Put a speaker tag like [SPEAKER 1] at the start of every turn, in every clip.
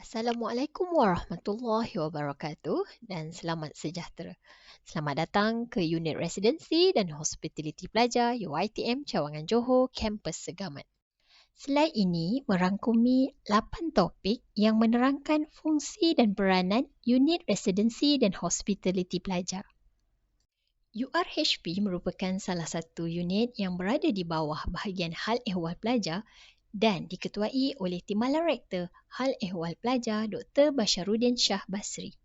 [SPEAKER 1] Assalamualaikum warahmatullahi wabarakatuh dan selamat sejahtera. Selamat datang ke Unit Residensi dan Hospitality Pelajar UiTM Cawangan Johor, Kampus Segamat. Slide ini merangkumi 8 topik yang menerangkan fungsi dan peranan Unit Residensi dan Hospitality Pelajar. URHP merupakan salah satu unit yang berada di bawah bahagian Hal Ehwal Pelajar dan diketuai oleh Timbalan Rektor Hal Ehwal Pelajar Dr. Basharuddin Shah Basri.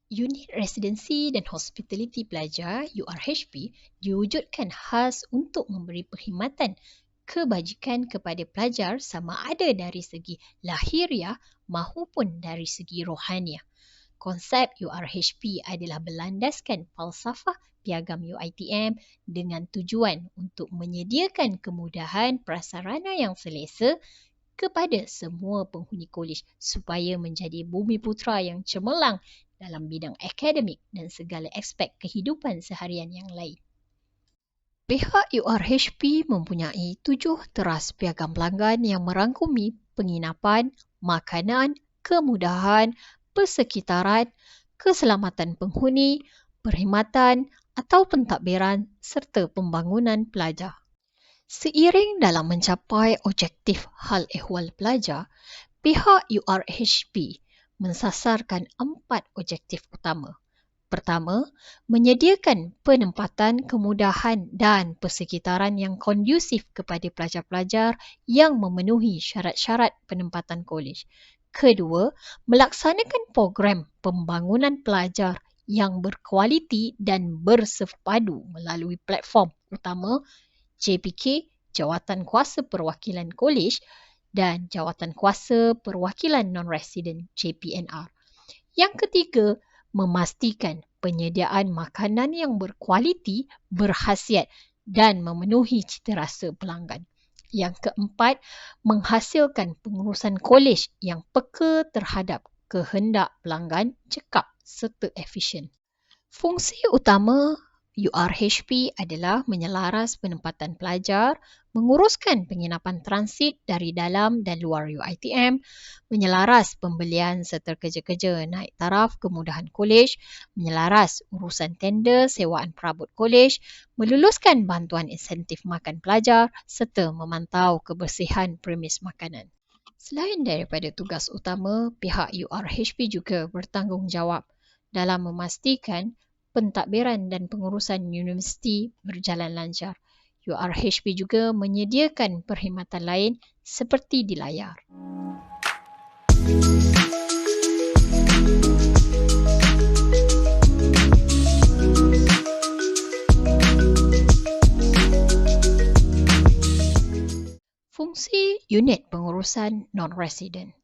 [SPEAKER 1] Unit Residensi dan Hospitality Pelajar URHP diwujudkan khas untuk memberi perkhidmatan kebajikan kepada pelajar sama ada dari segi lahiriah maupun dari segi rohaniah. Konsep URHP adalah berlandaskan falsafah piagam UiTM dengan tujuan untuk menyediakan kemudahan prasarana yang selesa kepada semua penghuni kolej supaya menjadi bumi putera yang cemerlang dalam bidang akademik dan segala aspek kehidupan seharian yang lain. Pihak URHP mempunyai 7 teras piagam pelanggan yang merangkumi penginapan, makanan, kemudahan, persekitaran, keselamatan penghuni, perkhidmatan atau pentadbiran serta pembangunan pelajar. Seiring dalam mencapai objektif hal ehwal pelajar, pihak URHP mensasarkan 4 objektif utama. Pertama, menyediakan penempatan kemudahan dan persekitaran yang kondusif kepada pelajar-pelajar yang memenuhi syarat-syarat penempatan kolej. Kedua, melaksanakan program pembangunan pelajar yang berkualiti dan bersepadu melalui platform utama JPK, Jawatan Kuasa Perwakilan Kolej dan Jawatan Kuasa Perwakilan Non-Resident JPNR. Yang ketiga, memastikan penyediaan makanan yang berkualiti, berkhasiat dan memenuhi citarasa pelanggan. Yang keempat, menghasilkan pengurusan kolej yang peka terhadap kehendak pelanggan, cekap serta efisien. Fungsi utama URHP adalah menyelaras penempatan pelajar, menguruskan penginapan transit dari dalam dan luar UiTM, menyelaras pembelian serta kerja-kerja naik taraf kemudahan kolej, menyelaras urusan tender sewaan perabot kolej, meluluskan bantuan insentif makan pelajar serta memantau kebersihan premis makanan. Selain daripada tugas utama, pihak URHP juga bertanggungjawab dalam memastikan pentadbiran dan pengurusan universiti berjalan lancar. URHP juga menyediakan perkhidmatan lain seperti di layar. Fungsi unit pengurusan non-resident.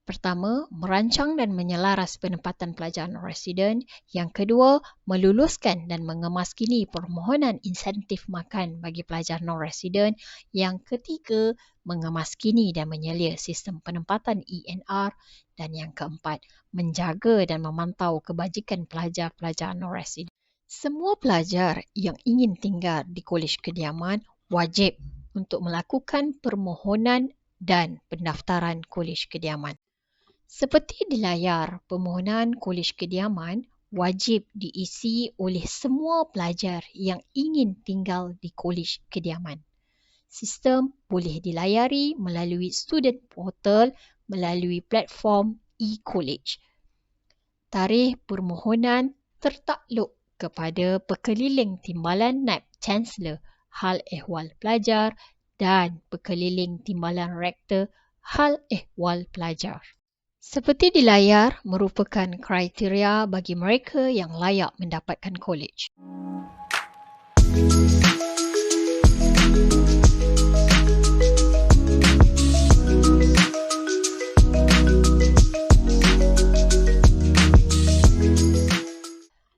[SPEAKER 1] Pertama, merancang dan menyelaras penempatan pelajar non-resident. Yang kedua, meluluskan dan mengemaskini permohonan insentif makan bagi pelajar non-resident. Yang ketiga, mengemaskini dan menyelia sistem penempatan ENR. Dan yang keempat, menjaga dan memantau kebajikan pelajar-pelajar non-resident. Semua pelajar yang ingin tinggal di kolej kediaman wajib untuk melakukan permohonan dan pendaftaran kolej kediaman. Seperti di layar, permohonan kolej kediaman wajib diisi oleh semua pelajar yang ingin tinggal di kolej kediaman. Sistem boleh dilayari melalui student portal melalui platform e-college. Tarikh permohonan tertakluk kepada Pekeliling Timbalan Naib Chancellor Hal Ehwal Pelajar dan Pekeliling Timbalan Rektor Hal Ehwal Pelajar. Seperti di layar, merupakan kriteria bagi mereka yang layak mendapatkan kolej.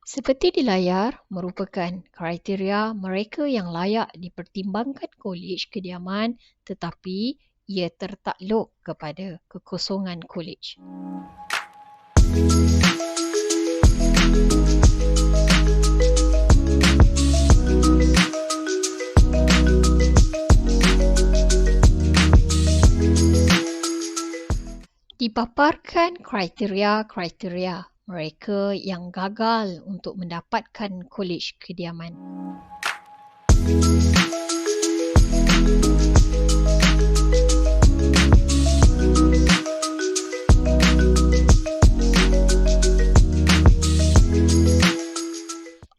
[SPEAKER 1] Seperti di layar, merupakan kriteria mereka yang layak dipertimbangkan kolej kediaman tetapi ia tertakluk kepada kekosongan kolej. Di Dipaparkan kriteria-kriteria mereka yang gagal untuk mendapatkan kolej kediaman.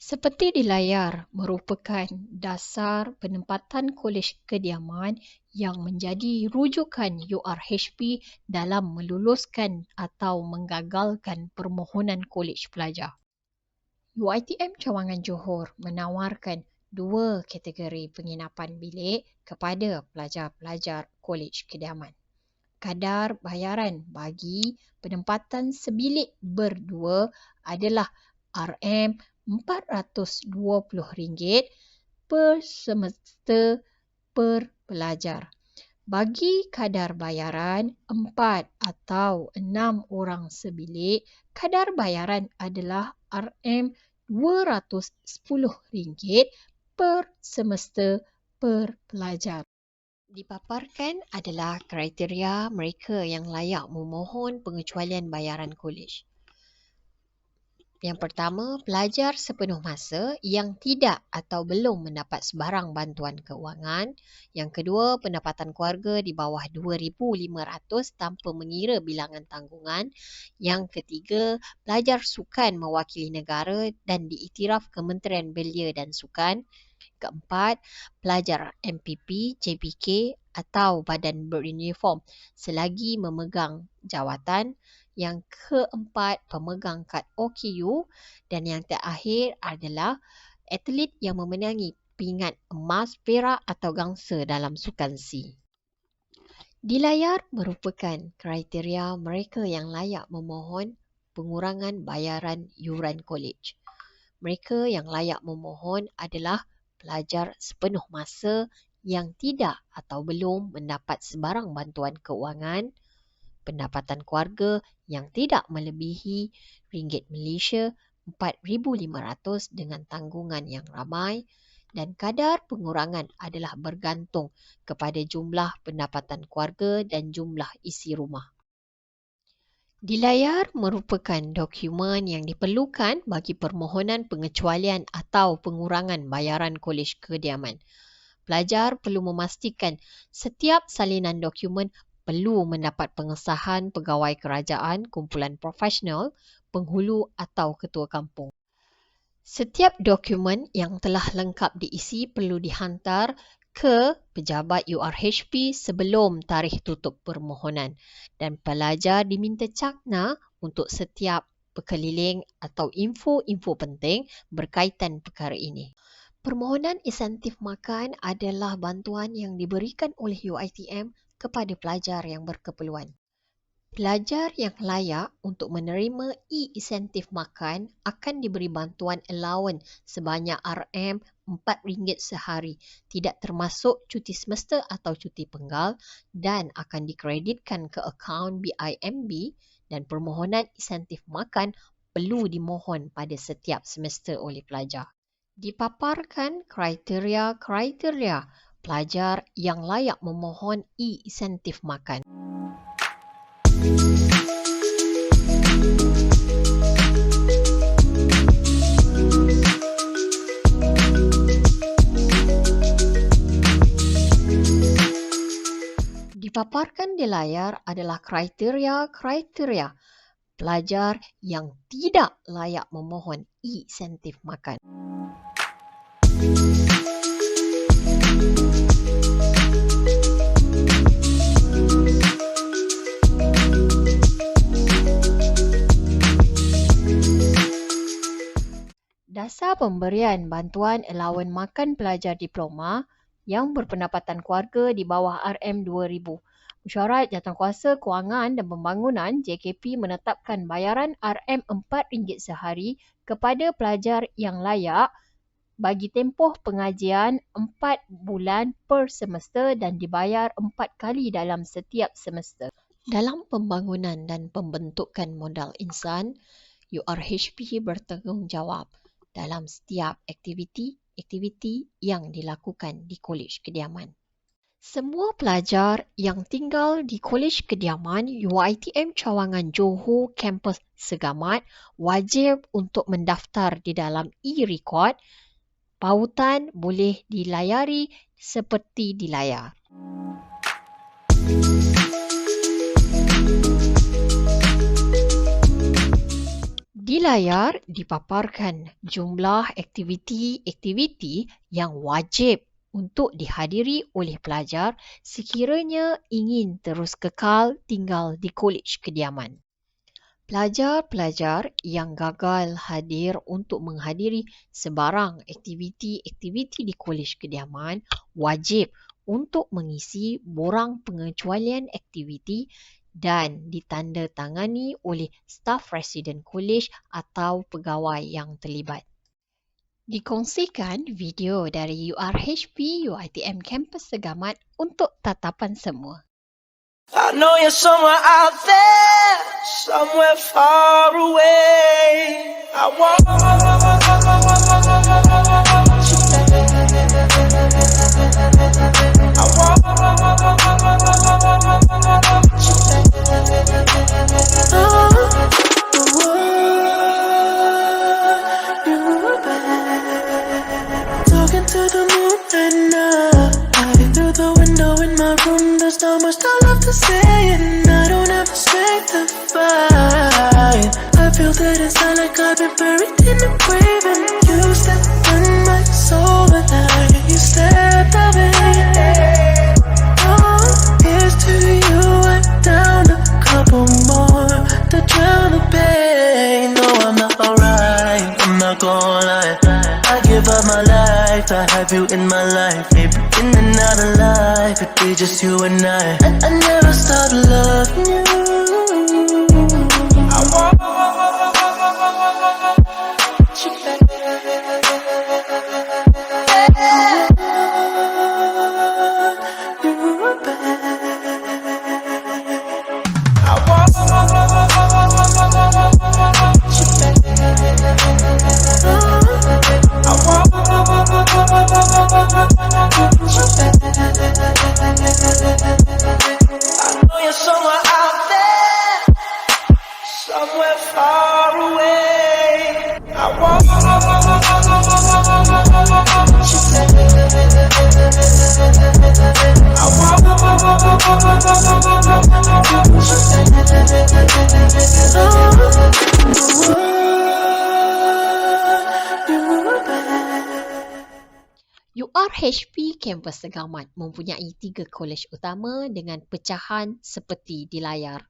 [SPEAKER 1] Seperti di layar, merupakan dasar penempatan kolej kediaman yang menjadi rujukan URHP dalam meluluskan atau menggagalkan permohonan kolej pelajar. UiTM Cawangan Johor menawarkan dua kategori penginapan bilik kepada pelajar-pelajar kolej kediaman. Kadar bayaran bagi penempatan sebilik berdua adalah RM420 per semester per pelajar. Bagi kadar bayaran 4 atau 6 orang sebilik, kadar bayaran adalah RM210 per semester per pelajar. Dipaparkan adalah kriteria mereka yang layak memohon pengecualian bayaran kolej. Yang pertama, pelajar sepenuh masa yang tidak atau belum mendapat sebarang bantuan keuangan. Yang kedua, pendapatan keluarga di bawah RM2,500 tanpa mengira bilangan tanggungan. Yang ketiga, pelajar sukan mewakili negara dan diiktiraf Kementerian Belia dan Sukan. Keempat, pelajar MPP, JPK atau badan beruniform selagi memegang jawatan. Yang keempat, pemegang kad OKU. Dan yang terakhir adalah atlet yang memenangi pingat emas, perak atau gangsa dalam sukan SEA. Di layar merupakan kriteria mereka yang layak memohon pengurangan bayaran yuran kolej. Mereka yang layak memohon adalah pelajar sepenuh masa yang tidak atau belum mendapat sebarang bantuan keuangan, pendapatan keluarga yang tidak melebihi ringgit Malaysia RM4,500 dengan tanggungan yang ramai, dan kadar pengurangan adalah bergantung kepada jumlah pendapatan keluarga dan jumlah isi rumah. Di layar merupakan dokumen yang diperlukan bagi permohonan pengecualian atau pengurangan bayaran kolej kediaman. Pelajar perlu memastikan setiap salinan dokumen perlu mendapat pengesahan pegawai kerajaan, kumpulan profesional, penghulu atau ketua kampung. Setiap dokumen yang telah lengkap diisi perlu dihantar ke pejabat URHP sebelum tarikh tutup permohonan, dan pelajar diminta cakna untuk setiap perkeliling atau info-info penting berkaitan perkara ini. Permohonan insentif makan adalah bantuan yang diberikan oleh UiTM kepada pelajar yang berkeperluan. Pelajar yang layak untuk menerima e-insentif makan akan diberi bantuan allowance sebanyak RM4 sehari, tidak termasuk cuti semester atau cuti penggal, dan akan dikreditkan ke akaun BIMB, dan permohonan insentif makan perlu dimohon pada setiap semester oleh pelajar. Dipaparkan kriteria-kriteria pelajar yang layak memohon e-insentif makan. Dipaparkan di layar adalah kriteria-kriteria pelajar yang tidak layak memohon e-insentif makan. Dasar pemberian bantuan allowance makan pelajar diploma yang berpendapatan keluarga di bawah RM2,000. Mesyuarat Jawatankuasa Kewangan dan Pembangunan JKP menetapkan bayaran RM4 sehari kepada pelajar yang layak bagi tempoh pengajian 4 bulan per semester dan dibayar 4 kali dalam setiap semester. Dalam pembangunan dan pembentukan modal insan, URHP bertanggungjawab dalam setiap aktiviti yang dilakukan di kolej kediaman. Semua pelajar yang tinggal di Kolej Kediaman UiTM Cawangan Johor kampus Segamat wajib untuk mendaftar di dalam e-record. Pautan boleh dilayari seperti di layar. Di layar dipaparkan jumlah aktiviti-aktiviti yang wajib untuk dihadiri oleh pelajar sekiranya ingin terus kekal tinggal di Kolej Kediaman. Pelajar-pelajar yang gagal hadir untuk menghadiri sebarang aktiviti-aktiviti di Kolej Kediaman wajib untuk mengisi borang pengecualian aktiviti dan ditandatangani oleh staf residen kolej atau pegawai yang terlibat. Dikongsikan video dari URHP UiTM Kampus Segamat untuk tatapan semua.
[SPEAKER 2] I know you're somewhere out there, somewhere far away. I want you talking to the moon and I through the window in my room. There's not much I love to say, and I don't have the strength to fight. I feel that inside like I've been buried in a grave, and you stepped in my soul and you stepped out of it. Oh, here's to you. I'm down a couple more to drown the pain. No, I'm not alright. I'm not gonna lie. I give up my life to have you in my life. Maybe in and out of life, it'd be just you and I. I never stop loving you. I want you back. You back. I want you I know you're somewhere out there, somewhere far away. I want you
[SPEAKER 1] URHP Kampus Segamat mempunyai 3 kolej utama dengan pecahan seperti di layar.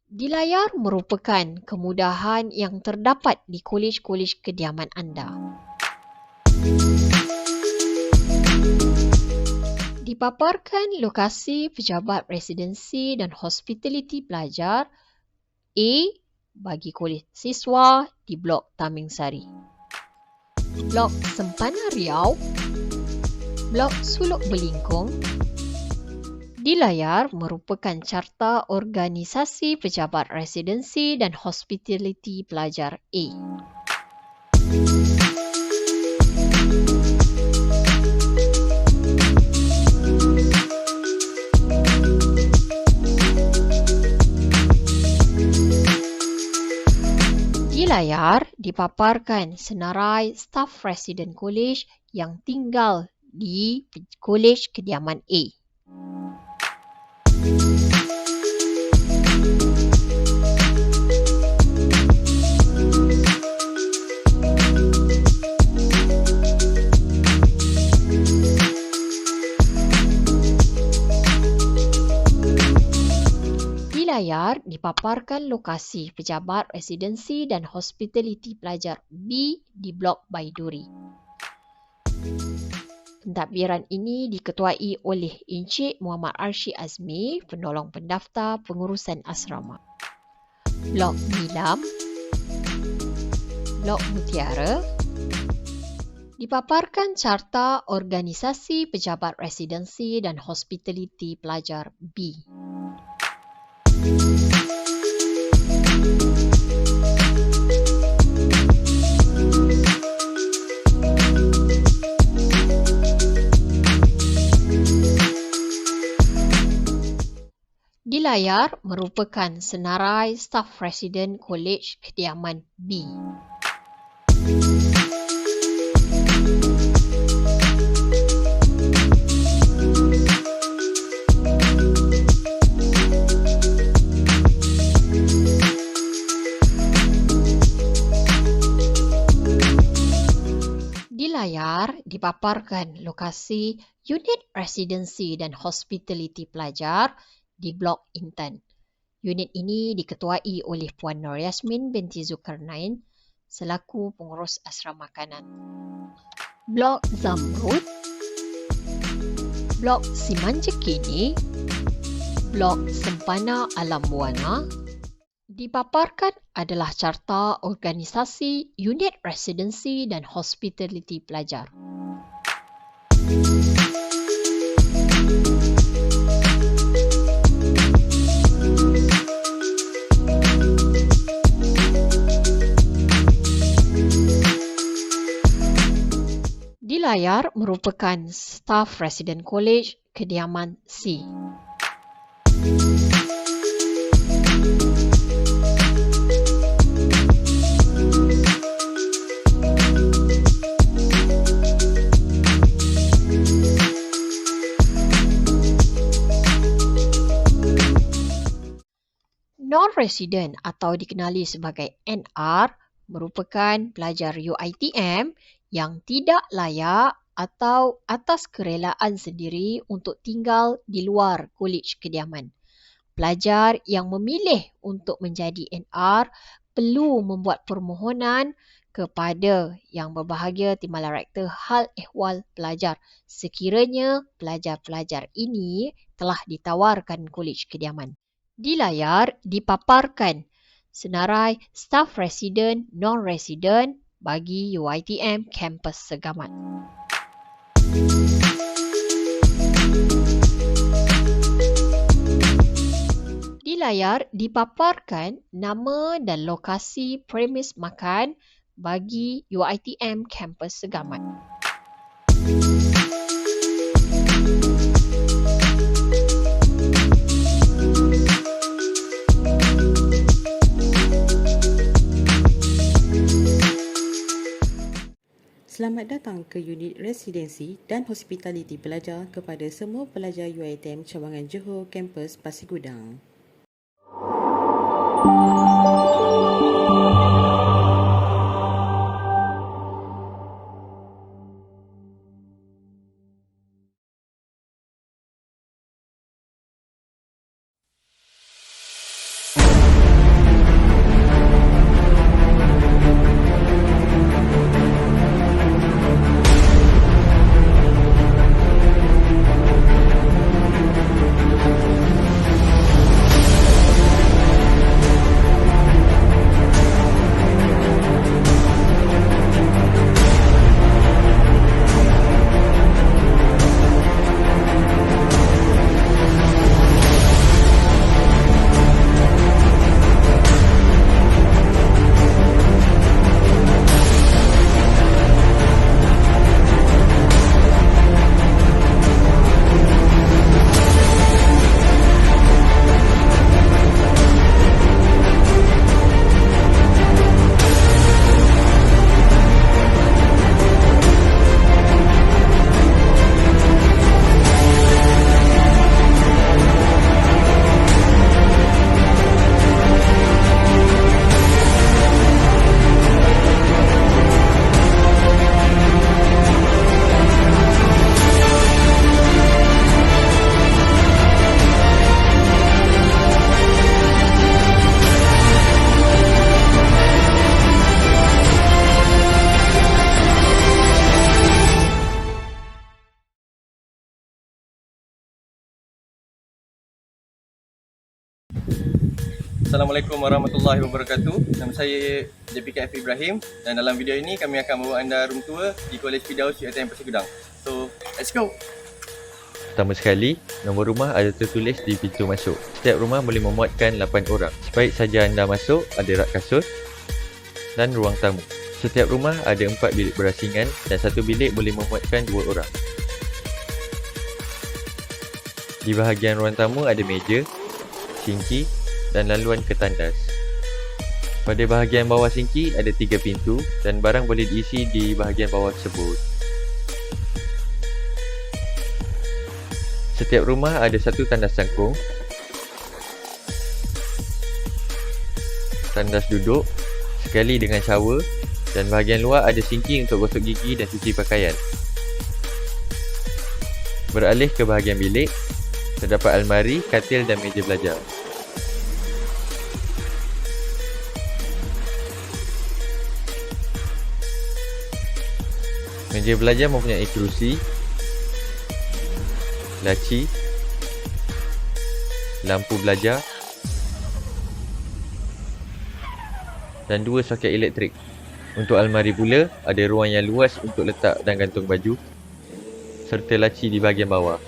[SPEAKER 1] Di layar merupakan kemudahan yang terdapat di kolej-kolej kediaman anda. Dipaparkan lokasi pejabat residensi dan hospitality pelajar A bagi kolej siswa di Blok Taming Sari, Blok Sempana Riau, Blok Suluk Belingkong. Di layar merupakan carta organisasi pejabat residensi dan hospitality pelajar A. Di layar dipaparkan senarai staf residen kolej yang tinggal di Kolej Kediaman A. Di layar dipaparkan lokasi pejabat residensi dan hospitality pelajar B di Blok Baiduri. Pentadbiran ini diketuai oleh Encik Muhammad Arshid Azmi, penolong pendaftar pengurusan asrama. Blok Nilam, Blok Mutiara, Dipaparkan Carta Organisasi Pejabat Residensi dan Hospitality Pelajar B. Di layar merupakan senarai staf Residen Kolej Kediaman B. Di layar dipaparkan lokasi Unit Residensi dan Hospitality Pelajar di Blok Intan. Unit ini diketuai oleh Puan Nur Yasmin binti Zulkarnain selaku pengurus asrama makanan. Blok Zamrud, Blok Simanjekini, Blok Sempana Alam Buana dipaparkan adalah carta organisasi Unit Residensi dan Hospitality Pelajar. Di layar merupakan staf Residen Kolej Kediaman C. Non-resident atau dikenali sebagai NR merupakan pelajar UiTM yang tidak layak atau atas kerelaan sendiri untuk tinggal di luar kolej kediaman. Pelajar yang memilih untuk menjadi NR perlu membuat permohonan kepada Yang Berbahagia Timbalan Rektor Hal Ehwal Pelajar sekiranya pelajar-pelajar ini telah ditawarkan kolej kediaman. Di layar dipaparkan senarai staf residen non-residen bagi UiTM kampus Segamat. Di layar dipaparkan nama dan lokasi premis makan bagi UiTM kampus Segamat.
[SPEAKER 3] Selamat datang ke Unit Residensi dan Hospitality Pelajar kepada semua pelajar UiTM Cawangan Johor Kampus Pasir Gudang.
[SPEAKER 4] Assalamualaikum warahmatullahi wabarakatuh. Nama saya JPKF Ibrahim dan dalam video ini kami akan membawa anda room tour di Kolej Firdaus UiTM Pasir Gudang. So, let's go!
[SPEAKER 5] Pertama sekali, nombor rumah ada tertulis di pintu masuk. Setiap rumah boleh memuatkan 8 orang. Sebaik saja anda masuk, ada rak kasut dan ruang tamu. Setiap rumah ada 4 bilik berasingan dan satu bilik boleh memuatkan 2 orang. Di bahagian ruang tamu ada meja, sinki dan laluan ke tandas. Pada bahagian bawah sinki ada 3 pintu dan barang boleh diisi di bahagian bawah tersebut. Setiap rumah ada satu tandas cangkung, tandas duduk, sekali dengan shower dan bahagian luar ada sinki untuk gosok gigi dan cuci pakaian. Beralih ke bahagian bilik, terdapat almari, katil dan meja belajar. Meja belajar mempunyai kerusi, laci, lampu belajar dan 2 soket elektrik. Untuk almari pula, ada ruang yang luas untuk letak dan gantung baju serta laci di bahagian bawah.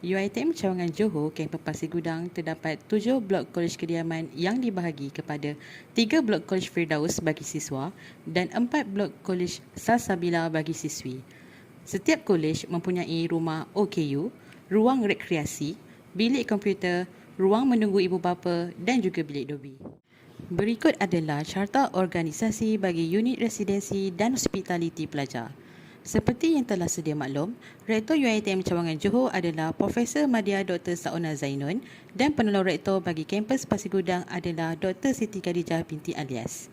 [SPEAKER 3] UiTM Cawangan Johor, kampus Pasir Gudang terdapat 7 blok kolej kediaman yang dibahagi kepada 3 blok kolej Firdaus bagi siswa dan 4 blok kolej Salsabila bagi siswi. Setiap kolej mempunyai rumah OKU, ruang rekreasi, bilik komputer, ruang menunggu ibu bapa dan juga bilik dobi. Berikut adalah carta organisasi bagi unit residensi dan hospitaliti pelajar. Seperti yang telah sedia maklum, Rektor UiTM Cawangan Johor adalah Profesor Madya Dr. Sauna Zainun dan penolong rektor bagi kampus Pasir Gudang adalah Dr. Siti Khadijah binti Alias.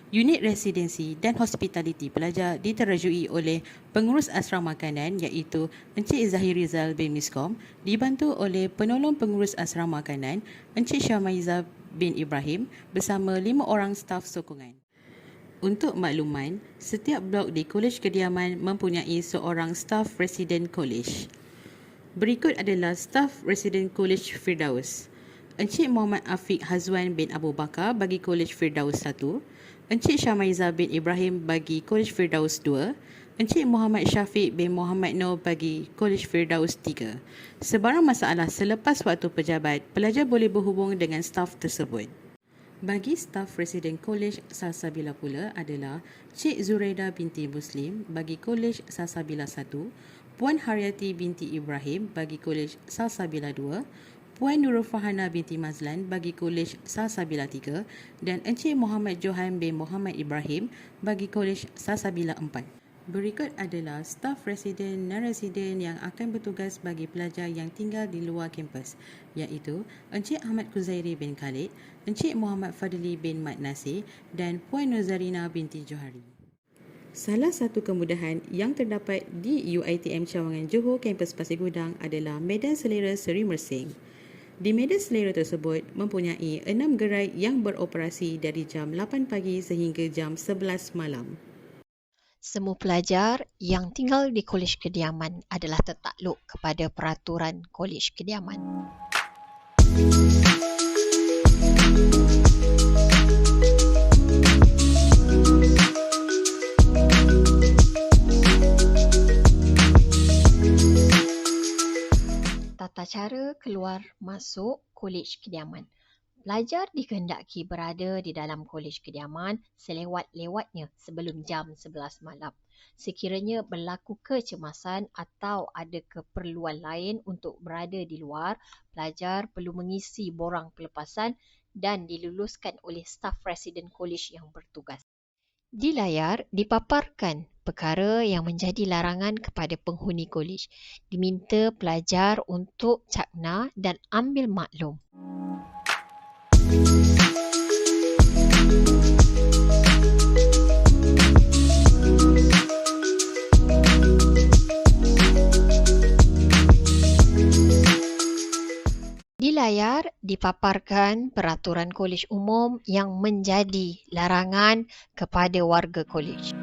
[SPEAKER 3] Unit residensi dan hospitaliti pelajar diterajui oleh pengurus asrama makanan iaitu Encik Zahir Rizal bin Miskom dibantu oleh penolong pengurus asrama makanan Encik Syamaiza bin Ibrahim bersama 5 orang staf sokongan. Untuk makluman, setiap blok di Kolej Kediaman mempunyai seorang staf residen kolej. Berikut adalah staf residen Kolej Firdaus. Encik Muhammad Afiq Hazwan bin Abu Bakar bagi Kolej Firdaus 1, Encik Syamaiza bin Ibrahim bagi Kolej Firdaus 2, Encik Muhammad Syafiq bin Muhammad Nur bagi Kolej Firdaus 3. Sebarang masalah selepas waktu pejabat, pelajar boleh berhubung dengan staf tersebut. Bagi staf residen Kolej Salsabila pula adalah Cik Zuraida binti Muslim bagi Kolej Salsabila 1, Puan Haryati binti Ibrahim bagi Kolej Salsabila 2, Puan Nurul Fahana binti Mazlan bagi Kolej Salsabila 3 dan Encik Muhammad Johan bin Muhammad Ibrahim bagi Kolej Salsabila 4. Berikut adalah staf residen dan residen yang akan bertugas bagi pelajar yang tinggal di luar kampus, iaitu Encik Ahmad Kuzairi bin Khalid, Encik Muhammad Fadli bin Mat Nasir dan Puan Nuzarina binti Johari. Salah satu kemudahan yang terdapat di UiTM Cawangan Johor kampus Pasir Gudang adalah medan selera Seri Mersing. Di medan selera tersebut mempunyai 6 gerai yang beroperasi dari jam 8 pagi sehingga jam 11 malam.
[SPEAKER 1] Semua pelajar yang tinggal di Kolej Kediaman adalah tertakluk kepada peraturan Kolej Kediaman. Tata cara keluar masuk Kolej Kediaman. Pelajar dikehendaki berada di dalam Kolej Kediaman selewat-lewatnya sebelum jam 11 malam. Sekiranya berlaku kecemasan atau ada keperluan lain untuk berada di luar, pelajar perlu mengisi borang pelepasan dan diluluskan oleh staf residen kolej yang bertugas. Di layar dipaparkan perkara yang menjadi larangan kepada penghuni kolej. Diminta pelajar untuk cakna dan ambil maklum. Di layar dipaparkan peraturan kolej umum yang menjadi larangan kepada warga kolej.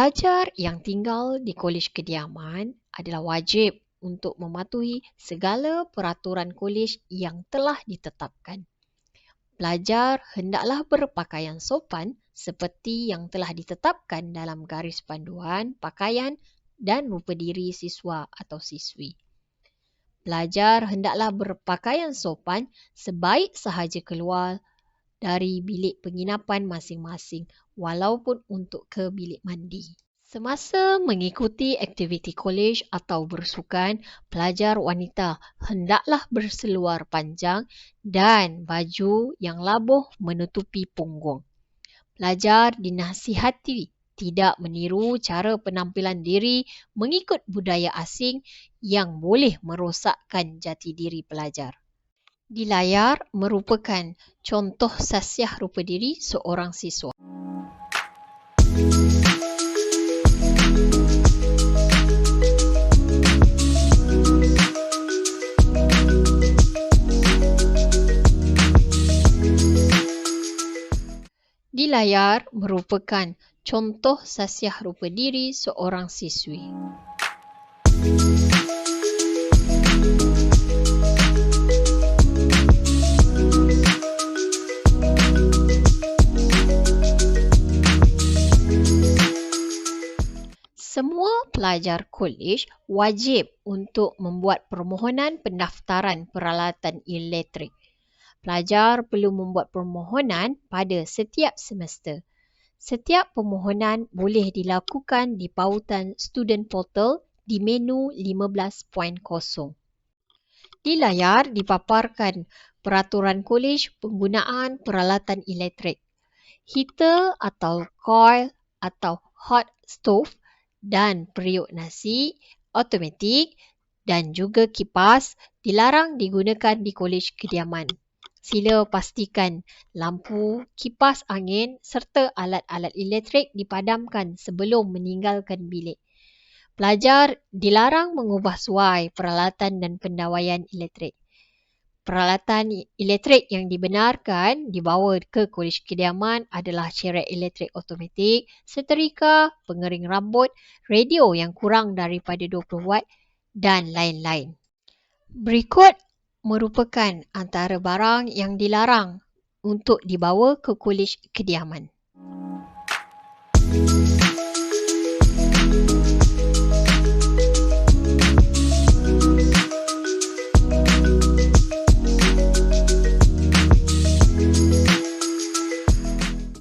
[SPEAKER 1] Pelajar yang tinggal di kolej kediaman adalah wajib untuk mematuhi segala peraturan kolej yang telah ditetapkan. Pelajar hendaklah berpakaian sopan seperti yang telah ditetapkan dalam garis panduan pakaian dan rupa diri siswa atau siswi. Pelajar hendaklah berpakaian sopan sebaik sahaja keluar dari bilik penginapan masing-masing walaupun untuk ke bilik mandi. Semasa mengikuti aktiviti kolej atau bersukan, pelajar wanita hendaklah berseluar panjang dan baju yang labuh menutupi punggung. Pelajar dinasihati tidak meniru cara penampilan diri mengikut budaya asing yang boleh merosakkan jati diri pelajar. Di layar merupakan contoh sasiah rupa diri seorang siswa. Di layar merupakan contoh sasiah rupa diri seorang siswi. Semua pelajar kolej wajib untuk membuat permohonan pendaftaran peralatan elektrik. Pelajar perlu membuat permohonan pada setiap semester. Setiap permohonan boleh dilakukan di pautan Student Portal di menu 15.0. Di layar dipaparkan peraturan kolej penggunaan peralatan elektrik. Heater atau coil atau hot stove dan periuk nasi automatik dan juga kipas dilarang digunakan di kolej kediaman. Sila pastikan lampu, kipas angin serta alat-alat elektrik dipadamkan sebelum meninggalkan bilik. Pelajar dilarang mengubah suai peralatan dan pendawaian elektrik. Peralatan elektrik yang dibenarkan dibawa ke kolej kediaman adalah cerek elektrik automatik, seterika, pengering rambut, radio yang kurang daripada 20 watt dan lain-lain. Berikut merupakan antara barang yang dilarang untuk dibawa ke kolej kediaman.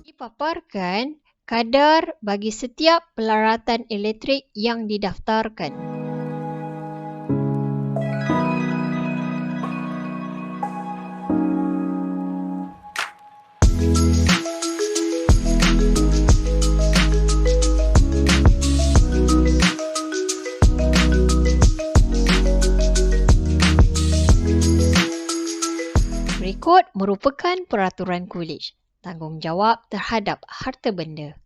[SPEAKER 1] Dipaparkan kadar bagi setiap peralatan elektrik yang didaftarkan. Berikut merupakan peraturan kolej. Tanggungjawab terhadap harta benda.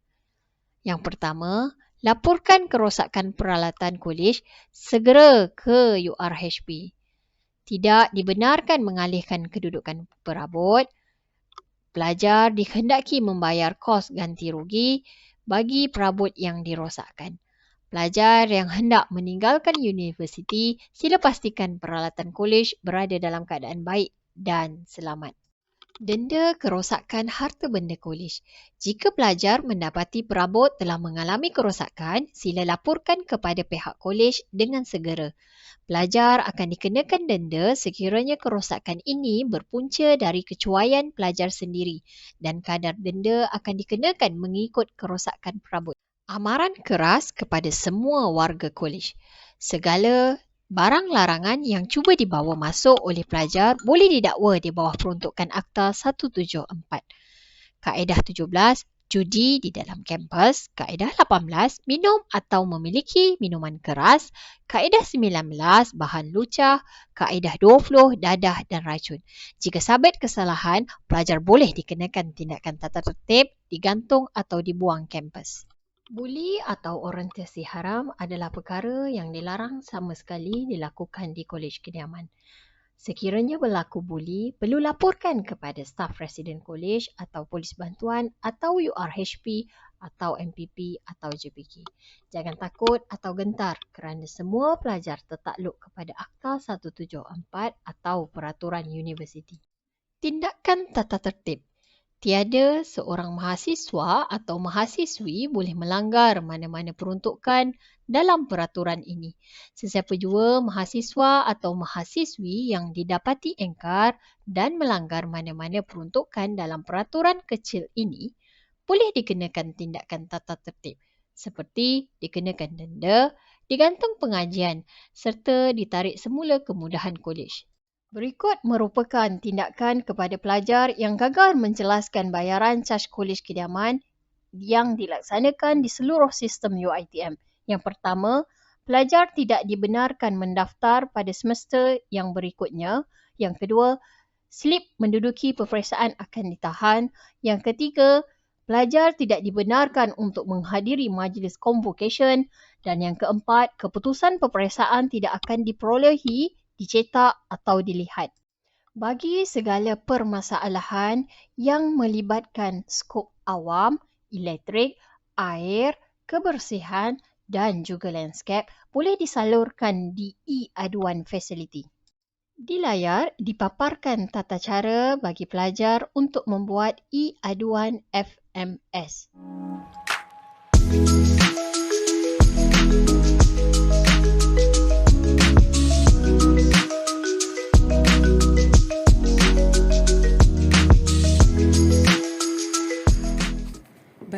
[SPEAKER 1] Yang pertama, laporkan kerosakan peralatan kolej segera ke URHB. Tidak dibenarkan mengalihkan kedudukan perabot. Pelajar dikehendaki membayar kos ganti rugi bagi perabot yang dirosakkan. Pelajar yang hendak meninggalkan universiti, sila pastikan peralatan kolej berada dalam keadaan baik dan selamat. Denda kerosakan harta benda kolej. Jika pelajar mendapati perabot telah mengalami kerosakan, sila laporkan kepada pihak kolej dengan segera. Pelajar akan dikenakan denda sekiranya kerosakan ini berpunca dari kecuaian pelajar sendiri dan kadar denda akan dikenakan mengikut kerosakan perabot. Amaran keras kepada semua warga kolej. Segala barang larangan yang cuba dibawa masuk oleh pelajar boleh didakwa di bawah peruntukan Akta 174. Kaedah 17, judi di dalam kampus. Kaedah 18, minum atau memiliki minuman keras. Kaedah 19, bahan lucah. Kaedah 20, dadah dan racun. Jika sabit kesalahan, pelajar boleh dikenakan tindakan tata tertib, digantung atau dibuang kampus. Buli atau orientasi haram adalah perkara yang dilarang sama sekali dilakukan di kolej kediaman. Sekiranya berlaku buli, perlu laporkan kepada staf Residen Kolej atau Polis Bantuan atau URHP atau MPP atau JPK. Jangan takut atau gentar kerana semua pelajar tertakluk kepada Akta 174 atau Peraturan Universiti. Tindakan tata tertib. Tiada seorang mahasiswa atau mahasiswi boleh melanggar mana-mana peruntukan dalam peraturan ini. Sesiapa jua mahasiswa atau mahasiswi yang didapati engkar dan melanggar mana-mana peruntukan dalam peraturan kecil ini boleh dikenakan tindakan tata tertib seperti dikenakan denda, digantung pengajian serta ditarik semula kemudahan kolej. Berikut merupakan tindakan kepada pelajar yang gagal menjelaskan bayaran caj kolej kediaman yang dilaksanakan di seluruh sistem UiTM. Yang pertama, pelajar tidak dibenarkan mendaftar pada semester yang berikutnya. Yang kedua, slip menduduki peperiksaan akan ditahan. Yang ketiga, pelajar tidak dibenarkan untuk menghadiri majlis convocation. Dan yang keempat, keputusan peperiksaan tidak akan diperolehi, dicetak atau dilihat. Bagi segala permasalahan yang melibatkan skop awam, elektrik, air, kebersihan dan juga landscape boleh disalurkan di e-aduan facility. Di layar dipaparkan tata cara bagi pelajar untuk membuat e-aduan FMS.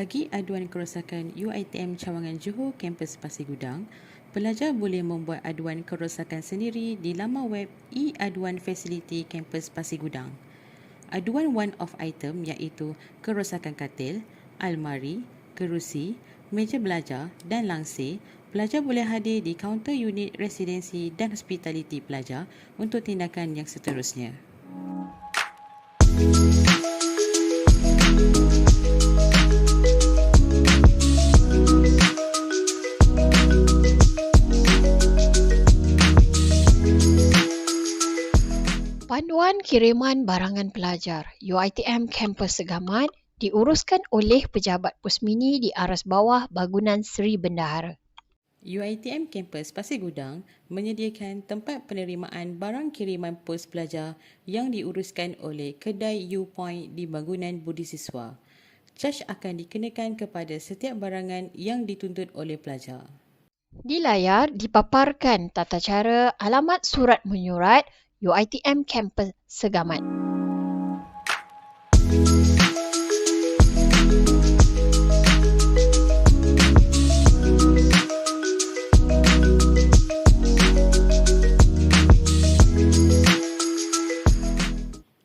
[SPEAKER 3] Bagi aduan kerosakan UiTM Cawangan Johor kampus Pasir Gudang, pelajar boleh membuat aduan kerosakan sendiri di laman web e-aduan facility kampus Pasir Gudang. Aduan one-off item iaitu kerosakan katil, almari, kerusi, meja belajar dan langsir, pelajar boleh hadir di kaunter unit residensi dan hospitality pelajar untuk tindakan yang seterusnya.
[SPEAKER 1] Panduan kiriman barangan pelajar UiTM Kampus Segamat diuruskan oleh Pejabat Pusmini di aras bawah bangunan Seri Bendahara.
[SPEAKER 3] UiTM Kampus Pasir Gudang menyediakan tempat penerimaan barang kiriman pos pelajar yang diuruskan oleh kedai U-Point di bangunan budi siswa. Caj akan dikenakan kepada setiap barangan yang dituntut oleh pelajar.
[SPEAKER 1] Di layar dipaparkan tata cara alamat surat menyurat UiTM Kampus Segamat.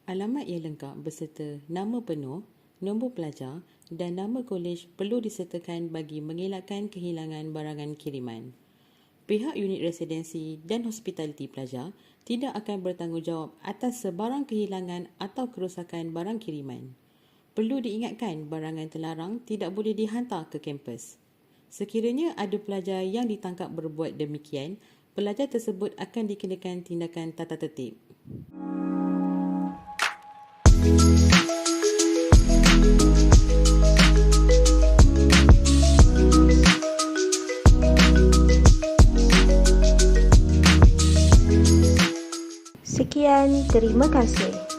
[SPEAKER 3] Alamat yang lengkap berserta nama penuh, nombor pelajar dan nama kolej perlu disertakan bagi mengelakkan kehilangan barangan kiriman. Pihak unit residensi dan hospitality pelajar tidak akan bertanggungjawab atas sebarang kehilangan atau kerosakan barang kiriman. Perlu diingatkan barangan terlarang tidak boleh dihantar ke kampus. Sekiranya ada pelajar yang ditangkap berbuat demikian, pelajar tersebut akan dikenakan tindakan tata tertib.
[SPEAKER 6] Sekian, terima kasih.